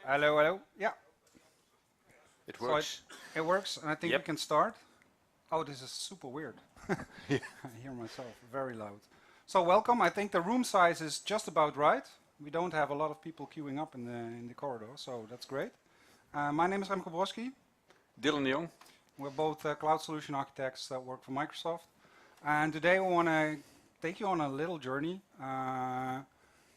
Hello, hello. Yeah. It works. It works, and I think we Yep. can start. Oh, this is super weird. Yeah. I hear myself very loud. So welcome. I think the room size is just about right. We don't have a lot of people queuing up in the corridor, so that's great. My name is Remco Brosky. Dylan Jong. We're both cloud solution architects that work for Microsoft. And today we want to take you on a little journey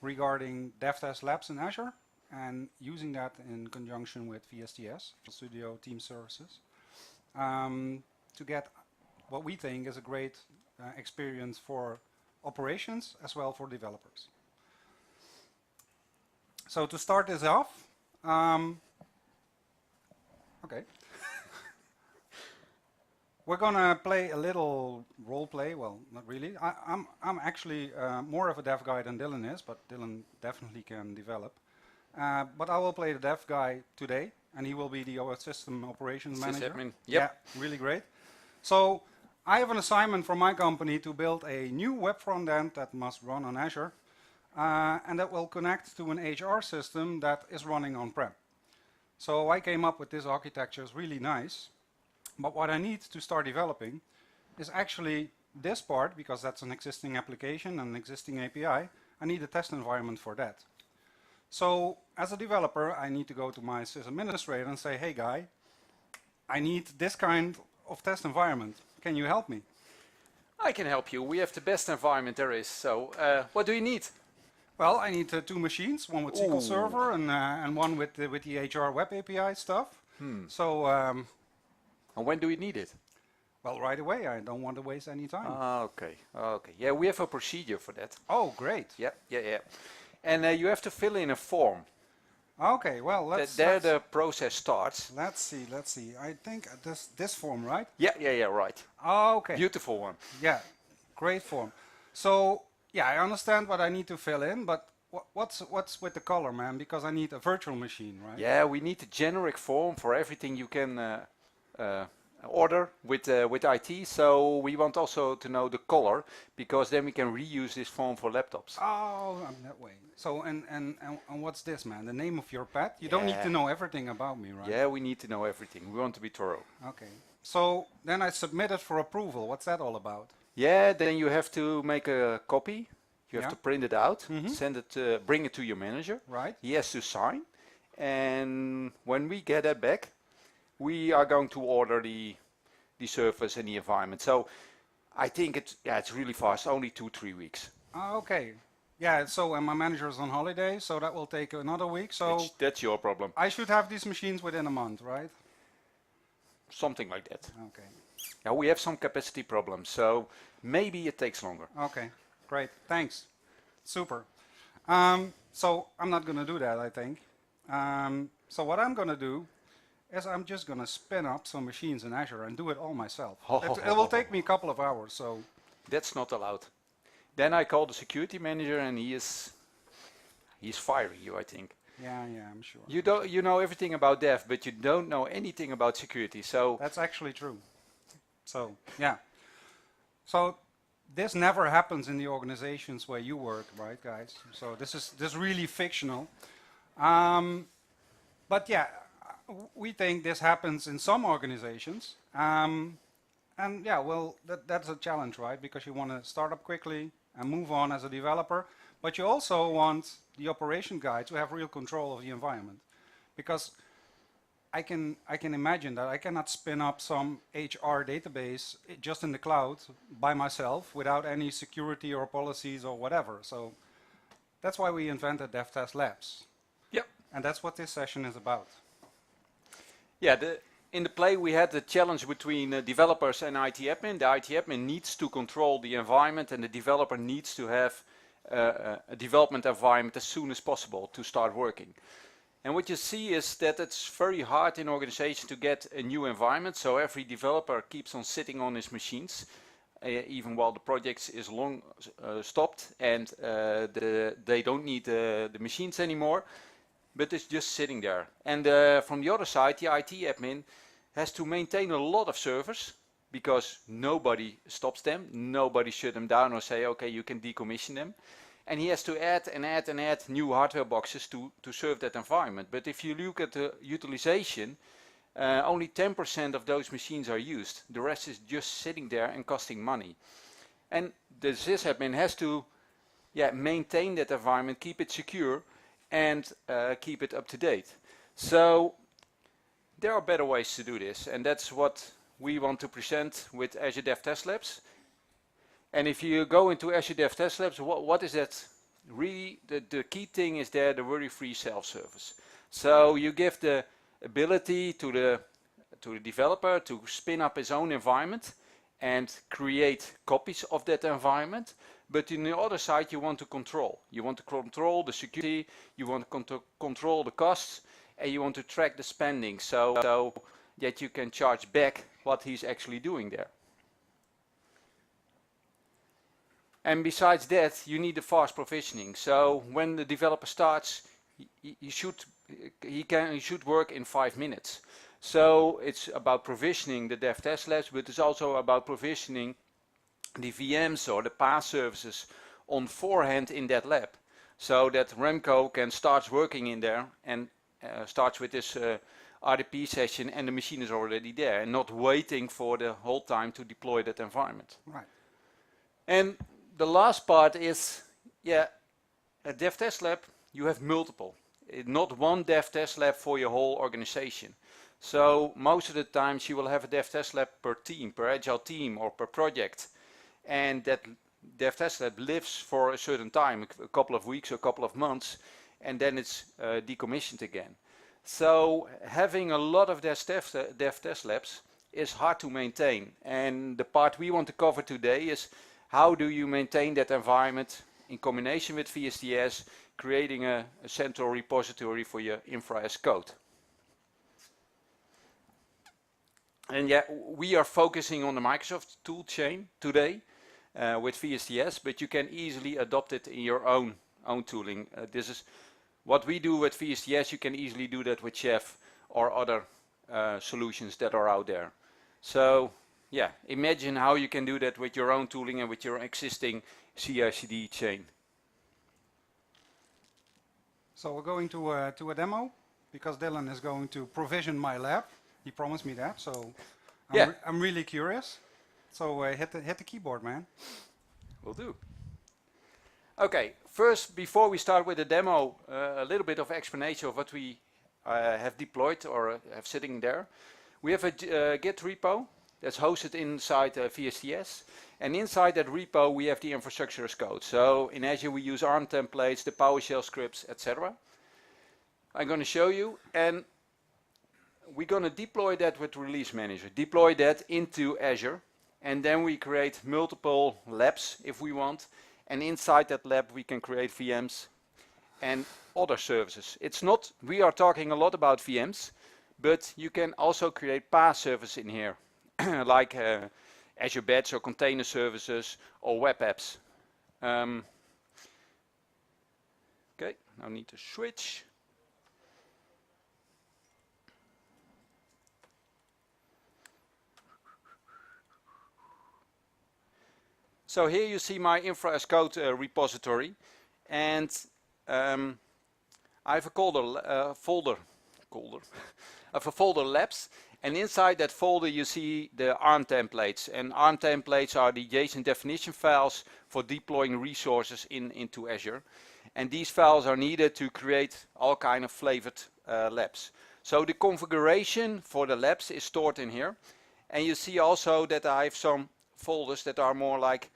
regarding DevTest labs in Azure and using that in conjunction with VSTS, Studio Team Services, to get what we think is a great experience for operations as well for developers. So to start this off, okay. We're gonna play a little role play. Well, not really. I'm actually more of a dev guy than Dylan is, but Dylan definitely can develop. But I will play the dev guy today, and he will be the system operations manager. Sysadmin. Yep. Yeah, really great. So I have an assignment from my company to build a new web front end that must run on Azure, and that will connect to an HR system that is running on-prem. So I came up with this architecture. It's really nice. But what I need to start developing is actually this part, because that's an existing application, an existing API. I need a test environment for that. So as a developer, I need to go to my sysadministrator and say, hey guy, I need this kind of test environment. Can you help me? I can help you. We have the best environment there is. So what do you need? Well, I need two machines, one with SQL Ooh. Server and one with the HR web API stuff. So And when do we need it? well, right away. I don't want to waste any time. Okay. Okay. Yeah, we have a procedure for that. Oh, great. Yeah. And you have to fill in a form. Okay, well, There the process starts. let's see. I think this form, right? Yeah, right. Okay. Beautiful one. Yeah, great form. So yeah, I understand what I need to fill in, but what's with the color, man? Because I need a virtual machine, right? Yeah, we need a generic form for everything you can order with IT. So we want also to know the color, because then we can reuse this form for laptops. Oh, I'm that way. So and what's this, man? The name of your pet? You don't need to Yeah. know everything about me, right? Yeah, we need to know everything. We want to be thorough. Okay. So then I submit it for approval. What's that all about? Yeah, then you have to make a copy. You have Yeah. to print it out, Mhm. send it, bring it to your manager. Right. He has to sign, and when we get that back, we are going to order the surface and the environment. So I think it's really fast, only 2-3 weeks. Okay. Yeah. So and my manager is on holiday, so that will take another week. So That's your problem. I should have these machines within a month, right? Something like that. Okay. Now we have some capacity problems, so maybe it takes longer. Okay, great. Thanks. Super. So I'm not going to do that, I think. So what I'm going to do is I'm just going to spin up some machines in Azure and do it all myself. It will take me a couple of hours. So That's not allowed. Then I call the security manager, and he's firing you, I think. yeah, I'm sure. You know everything about dev, but you don't know anything about security. So That's actually true. So yeah. So this never happens in the organizations where you work, right, guys? So this is really fictional. But yeah, we think this happens in some organizations. And yeah, well, that's a challenge, right? Because you want to start up quickly and move on as a developer, but you also want the operation guy to have real control of the environment. Because I can imagine that I cannot spin up some HR database just in the cloud by myself without any security or policies or whatever. So that's why we invented DevTest Labs. Yep. And that's what this session is about. yeah, in the play we had the challenge between developers and IT admin. The IT admin needs to control the environment, and the developer needs to have a development environment as soon as possible to start working. And what you see is that it's very hard in organization to get a new environment, so every developer keeps on sitting on his machines, even while the project is long stopped, and they don't need the machines anymore, but it's just sitting there. And from the other side, the IT admin has to maintain a lot of servers, because nobody stops them, nobody shut them down or say, okay, you can decommission them. and he has to add and add and add new hardware boxes to serve that environment. But if you look at the utilization, only 10% of those machines are used. The rest is just sitting there and costing money. And the sysadmin has to maintain that environment, keep it secure, and keep it up to date. So there are better ways to do this, and that's what we want to present with Azure DevTest Labs. And if you go into Azure DevTest Labs, what is that? Really, the key thing is there, the worry-free self-service. So you give the ability to the developer to spin up his own environment and create copies of that environment. But on the other side, you want to control. You want to control the security, you want to control the costs, and you want to track the spending so that you can charge back what he's actually doing there. And besides that, you need the fast provisioning. So when the developer starts, he should work in 5 minutes. So it's about provisioning the DevTest Labs, but it's also about provisioning the VMs or the PaaS services on forehand in that lab, so that Remco can start working in there and starts with this RDP session and the machine is already there and not waiting for the whole time to deploy that environment. Right. And the last part is, a DevTest Lab, you have multiple. Not one DevTest Lab for your whole organization. So most of the times you will have a DevTest Lab per team, per agile team or per project. And that DevTest Lab lives for a certain time, a couple of weeks or a couple of months, and then it's decommissioned again. So having a lot of DevTest Labs is hard to maintain. And the part we want to cover today is how do you maintain that environment in combination with VSTS, creating a central repository for your infra as code. And we are focusing on the Microsoft tool chain today with VSTS, but you can easily adopt it in your own tooling. This is what we do with VSTS. You can easily do that with Chef or other solutions that are out there. So imagine how you can do that with your own tooling and with your existing CI/CD chain. So we're going to a demo because Dylan is going to provision my lab. He promised me that, so I'm really curious. So hit the keyboard, man. Will do. Okay, first, before we start with the demo, a little bit of explanation of what we have deployed or have sitting there. We have a Git repo that's hosted inside VSTS, and inside that repo we have the infrastructure as code. So in Azure we use ARM templates, the PowerShell scripts, etc. I'm going to show you, and we're going to deploy that with Release Manager, deploy that into Azure, and then we create multiple labs if we want, and inside that lab we can create VMs and other services. It's not, we are talking a lot about VMs, but you can also create PaaS service in here, like Azure Batch or container services or web apps. Okay, now I need to switch. So here you see my infra as code repository, and I have a folder labs, and inside that folder you see the ARM templates, and ARM templates are the JSON definition files for deploying resources into Azure, and these files are needed to create all kind of flavored labs. So the configuration for the labs is stored in here, and you see also that I have some folders that are more like